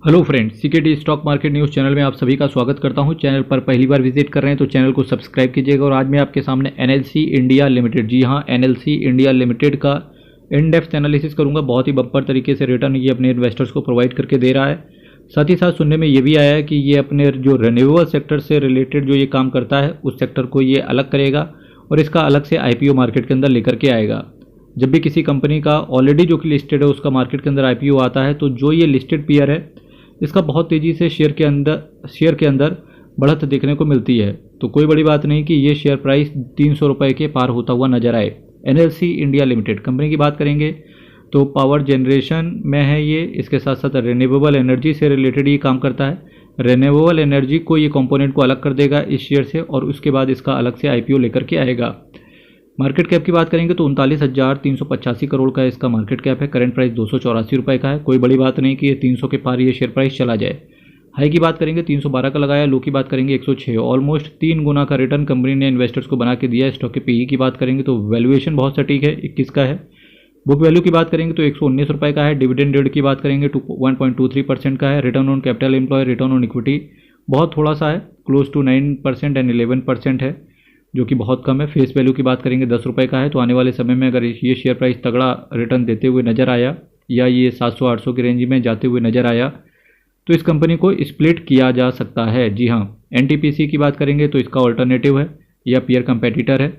Hello friends, सीकेटी stock market news channel में आप सभी का स्वागत करता हूं। चैनल पर पहली बार विजिट कर रहे हैं तो चैनल को सब्सक्राइब कीजिएगा। और आज मैं आपके सामने एनएलसी इंडिया लिमिटेड, जी हां, एनएलसी इंडिया लिमिटेड का इन डेप्थ एनालिसिस करूंगा। बहुत ही बम्पर तरीके से रिटर्न ये अपने इन्वेस्टर्स को प्रोवाइड करके दे रहा है। साथ ही साथ सुनने में ये भी आया है कि ये अपने जो रिन्यूएबल सेक्टर से रिलेटेड जो ये काम करता है उस सेक्टर को ये अलग करेगा और इसका अलग से आईपीओ मार्केट के अंदर लेकर के आएगा। जब भी किसी कंपनी का ऑलरेडी जो कि लिस्टेड है उसका मार्केट के अंदर आईपीओ आता है तो जो ये लिस्टेड पेयर है इसका बहुत तेज़ी से शेयर के अंदर बढ़त देखने को मिलती है। तो कोई बड़ी बात नहीं कि ये शेयर प्राइस 300 रुपये के पार होता हुआ नजर आए। एनएलसी इंडिया लिमिटेड कंपनी की बात करेंगे तो पावर जनरेशन में है ये, इसके साथ साथ रिन्यूएबल एनर्जी से रिलेटेड ये काम करता है। रिन्यूएबल एनर्जी को ये कंपोनेंट को अलग कर देगा इस शेयर से और उसके बाद इसका अलग से आईपीओ लेकर के आएगा। मार्केट कैप की बात करेंगे तो 39,385 करोड़ का इसका मार्केट कैप है। करंट प्राइस 284 रुपये का है। कोई बड़ी बात नहीं कि ये 300 के पार ये शेयर प्राइस चला जाए। हाई की बात करेंगे 312 का लगाया, लो की बात करेंगे 106। ऑलमोस्ट 3 गुना का रिटर्न कंपनी ने इन्वेस्टर्स को बना के दिया है। स्टॉक के पीई की बात करेंगे तो वैल्यूएशन बहुत सटीक है, 21 का है। बुक वैल्यू की बात करेंगे तो 119 रुपये का है। डिविडेंड रेट की बात करेंगे तो 1.23% का है। Return on capital employ, return on equity बहुत थोड़ा सा है, क्लोज टू 9% एंड 11% है, जो कि बहुत कम है। फेस वैल्यू की बात करेंगे 10 रुपये का है। तो आने वाले समय में अगर ये शेयर प्राइस तगड़ा रिटर्न देते हुए नजर आया या ये 700-800 की रेंज में जाते हुए नजर आया तो इस कंपनी को स्प्लिट किया जा सकता है। जी हाँ, एनटीपीसी की बात करेंगे तो इसका ऑल्टरनेटिव है या पीयर कंपेटिटर है।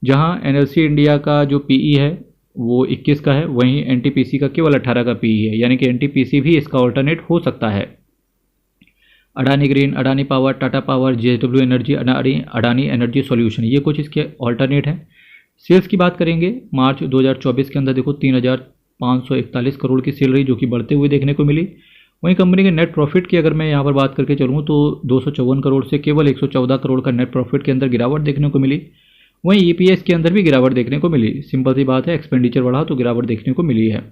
जहाँ एनएलसी इंडिया का जो पीई है वो 21 का है, वहीं एनटीपीसी का केवल 18 का पीई है, यानी कि एनटीपीसी भी इसका ऑल्टरनेट हो सकता है। Adani green, Adani power, Tata power, JSW energy, Adani energy solution, ये कुछ इसके ऑल्टरनेट हैं। सेल्स की बात करेंगे मार्च 2024 के अंदर देखो 3,541 करोड़ की सेल रही, जो कि बढ़ते हुए देखने को मिली। वहीं कंपनी के नेट प्रॉफिट की अगर मैं यहाँ पर बात करके चलूँ तो 254 करोड़ से केवल 114 करोड़ का नेट प्रॉफिट के अंदर गिरावट देखने को मिली। वहीं ईपीएस के अंदर भी गिरावट देखने को मिली। सिंपल सी बात है, एक्सपेंडिचर बढ़ा तो गिरावट देखने को मिली है।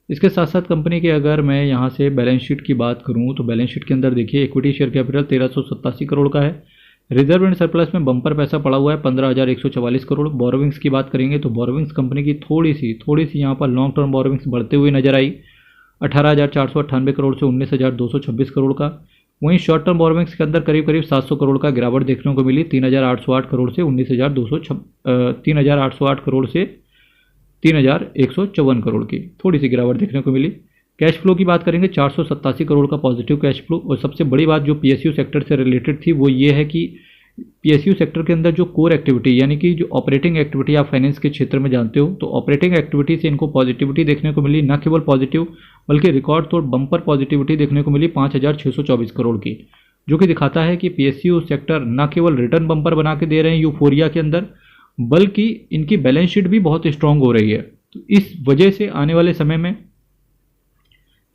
इसके साथ साथ कंपनी के अगर मैं यहाँ से बैलेंस शीट की बात करूँ तो बैलेंस शीट के अंदर देखिए इक्विटी शेयर कैपिटल 1387 करोड़ का है। रिजर्व एंड सरप्लस में बम्पर पैसा पड़ा हुआ है 15,144 करोड़। बोरोविंग्स की बात करेंगे तो बोरोविंग्स कंपनी की थोड़ी सी यहाँ पर लॉन्ग टर्म बोरोविंग्स बढ़ते हुए नजर आई, 18,498 करोड़ से 19,226 करोड़ का। वहीं शॉर्ट टर्म बोरोविंग्स के अंदर करीब 700 करोड़ का गिरावट देखने को मिली, 3,808 करोड़ से 3,808 करोड़ से 3,154 करोड़ की थोड़ी सी गिरावट देखने को मिली। कैश फ्लो की बात करेंगे 487 करोड़ का पॉजिटिव कैश फ्लो। और सबसे बड़ी बात जो पीएसयू सेक्टर से रिलेटेड थी वो ये है कि पीएसयू सेक्टर के अंदर जो कोर एक्टिविटी यानी कि जो ऑपरेटिंग एक्टिविटी आप फाइनेंस के क्षेत्र में जानते हो, तो ऑपरेटिंग एक्टिविटी से इनको पॉजिटिविटी देखने को मिली। न केवल पॉजिटिव बल्कि रिकॉर्ड तोड़ बम्पर पॉजिटिविटी देखने को मिली 5,624 करोड़ की, जो कि दिखाता है कि पीएसयू सेक्टर न केवल रिटर्न बम्पर बना के दे रहे हैं यूफोरिया के अंदर, बल्कि इनकी बैलेंस शीट भी बहुत स्ट्रांग हो रही है। तो इस वजह से आने वाले समय में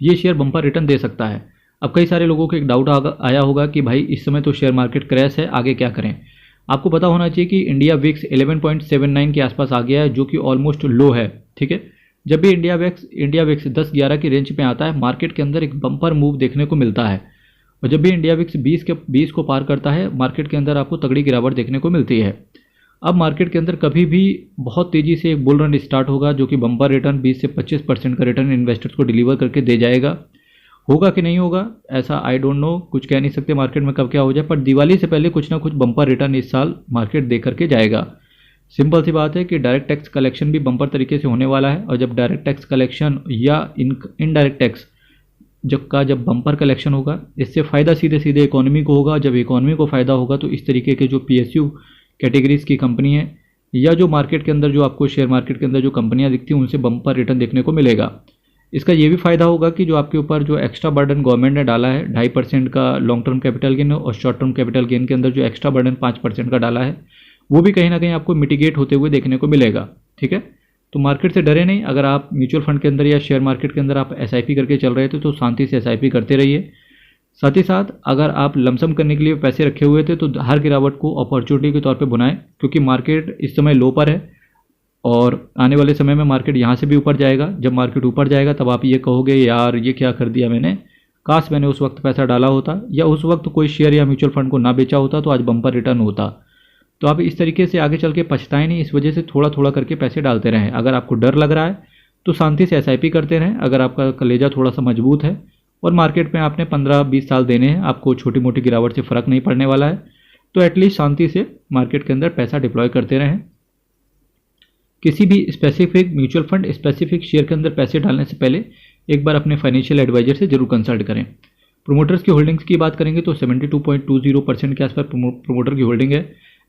ये शेयर बम्पर रिटर्न दे सकता है। अब कई सारे लोगों को एक डाउट आया होगा कि भाई इस समय तो शेयर मार्केट क्रैश है, आगे क्या करें। आपको पता होना चाहिए कि इंडिया विक्स 11.79 के आसपास आ गया है, जो कि ऑलमोस्ट लो है। ठीक है, जब भी इंडिया विक्स 10-11 की रेंज पे आता है मार्केट के अंदर एक बम्पर मूव देखने को मिलता है, और जब भी इंडिया विक्स 20 को पार करता है मार्केट के अंदर आपको तगड़ी गिरावट देखने को मिलती है। अब मार्केट के अंदर कभी भी बहुत तेज़ी से एक बुल रन स्टार्ट होगा, जो कि बम्पर रिटर्न 20 से 25% का रिटर्न इन्वेस्टर्स को डिलीवर करके दे जाएगा। होगा कि नहीं होगा ऐसा आई डोंट नो, कुछ कह नहीं सकते मार्केट में कब क्या हो जाए, पर दिवाली से पहले कुछ ना कुछ बम्पर रिटर्न इस साल मार्केट दे करके जाएगा। सिंपल सी बात है कि डायरेक्ट टैक्स कलेक्शन भी बम्पर तरीके से होने वाला है, और जब डायरेक्ट टैक्स कलेक्शन या इनडायरेक्ट टैक्स जब बम्पर कलेक्शन होगा इससे फ़ायदा सीधे इकोनॉमी को होगा। जब इकोनॉमी को फ़ायदा होगा तो इस तरीके के जो पीएसयू कैटेगरीज की कंपनी है या जो मार्केट के अंदर जो आपको शेयर मार्केट के अंदर जो कंपनियां दिखती हैं उनसे बम्पर रिटर्न देखने को मिलेगा। इसका ये भी फायदा होगा कि जो आपके ऊपर जो एक्स्ट्रा बर्डन गवर्नमेंट ने डाला है 2.5% का लॉन्ग टर्म कैपिटल गेन, और शॉर्ट टर्म कैपिटल गेन के अंदर जो एक्स्ट्रा बर्डन 5% का डाला है वो भी कहीं ना कहीं आपको मिटिगेट होते हुए देखने को मिलेगा। ठीक है, तो मार्केट से डरे नहीं। अगर आप म्यूचुअल फंड के अंदर या शेयर मार्केट के अंदर आप एसआईपी करके चल रहे थे तो शांति से एसआईपी करते रहिए। साथ ही साथ अगर आप लमसम करने के लिए पैसे रखे हुए थे तो हर गिरावट को अपॉर्चुनिटी के तौर पे बुनाएं, क्योंकि मार्केट इस समय लो पर है और आने वाले समय में मार्केट यहाँ से भी ऊपर जाएगा। जब मार्केट ऊपर जाएगा तब आप ये कहोगे यार ये क्या कर दिया मैंने, काश मैंने उस वक्त पैसा डाला होता या उस वक्त कोई शेयर या म्यूचुअल फंड को ना बेचा होता तो आज बम्पर रिटर्न होता। तो आप इस तरीके से आगे चल के पछताएं नहीं, इस वजह से थोड़ा थोड़ा करके पैसे डालते रहें। अगर आपको डर लग रहा है तो शांति से एसआईपी करते रहें। अगर आपका कलेजा थोड़ा सा मजबूत है और मार्केट में आपने 15-20 साल देने हैं, आपको छोटी मोटी गिरावट से फ़र्क नहीं पड़ने वाला है। तो एटलीस्ट शांति से मार्केट के अंदर पैसा डिप्लॉय करते रहें। किसी भी specific mutual fund, specific share के अंदर पैसे डालने से पहले एक बार अपने फाइनेंशियल एडवाइजर से जरूर कंसल्ट करें। प्रोमोटर्स की होल्डिंग्स की बात करेंगे तो 72.20% के आसपास प्रोमोटर की होल्डिंग है।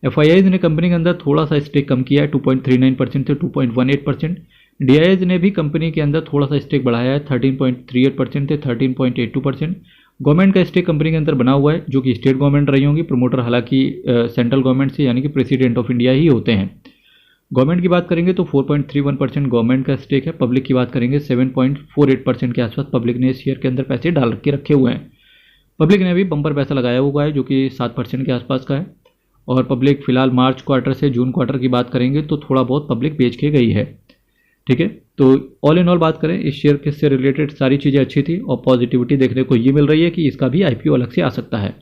एफआईआईज ने कंपनी के अंदर थोड़ा सा स्टेक कम किया है, 2.39% से 2.18%। डीआईएज ने भी कंपनी के अंदर थोड़ा सा स्टेक बढ़ाया है, 13.38% से 13.82%। गवर्नमेंट का स्टेक कंपनी के अंदर बना हुआ है, जो कि स्टेट गवर्नमेंट रही होंगी। प्रमोटर हालांकि सेंट्रल गवर्नमेंट से यानी कि प्रेसिडेंट ऑफ इंडिया ही होते हैं। गवर्नमेंट की बात करेंगे तो 4.31% गवर्नमेंट का स्टेक है। पब्लिक की बात करेंगे 7.48% के आसपास पब्लिक ने शेयर के अंदर पैसे डाल के रखे हुए हैं। पब्लिक ने भी बम्पर पैसा लगाया हुआ है, जो कि 7% के आसपास का है। और पब्लिक फिलहाल मार्च क्वार्टर से जून क्वार्टर की बात करेंगे तो थोड़ा बहुत पब्लिक बेच के गई है। ठीक है, तो ऑल इन ऑल बात करें इस शेयर के से रिलेटेड सारी चीज़ें अच्छी थी और पॉजिटिविटी देखने को ये मिल रही है कि इसका भी आईपीओ अलग से आ सकता है।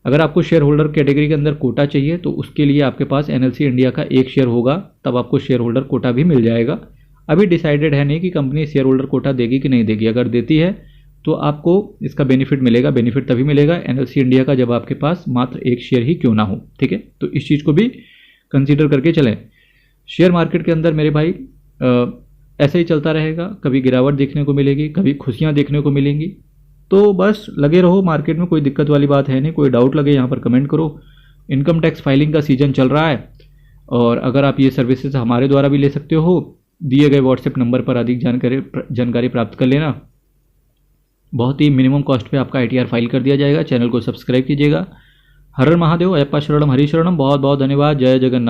अगर आपको शेयर होल्डर कैटेगरी के अंदर कोटा चाहिए तो उसके लिए आपके पास एनएलसी इंडिया का एक शेयर होगा, तब आपको शेयर होल्डर कोटा भी मिल जाएगा। अभी डिसाइडेड है नहीं कि कंपनी शेयर होल्डर कोटा देगी कि नहीं देगी। अगर देती है तो आपको इसका बेनिफिट मिलेगा। बेनिफिट तभी मिलेगा एनएलसी इंडिया का जब आपके पास मात्र एक शेयर ही क्यों ना हो। ठीक है, तो इस चीज़ को भी कंसीडर करके चलें। शेयर मार्केट के अंदर मेरे भाई ऐसे ही चलता रहेगा, कभी गिरावट देखने को मिलेगी, कभी खुशियाँ देखने को मिलेंगी। तो बस लगे रहो मार्केट में, कोई दिक्कत वाली बात है नहीं। कोई डाउट लगे यहाँ पर कमेंट करो। इनकम टैक्स फाइलिंग का सीजन चल रहा है और अगर आप ये सर्विसेज हमारे द्वारा भी ले सकते हो, दिए गए व्हाट्सएप नंबर पर अधिक जानकारी प्राप्त कर लेना। बहुत ही मिनिमम कॉस्ट पे आपका आईटीआर फाइल कर दिया जाएगा। चैनल को सब्सक्राइब कीजिएगा। हर हर महादेव, अयप्पा शरणम, हरि शरणम। बहुत बहुत धन्यवाद। जय जगन्नाथ।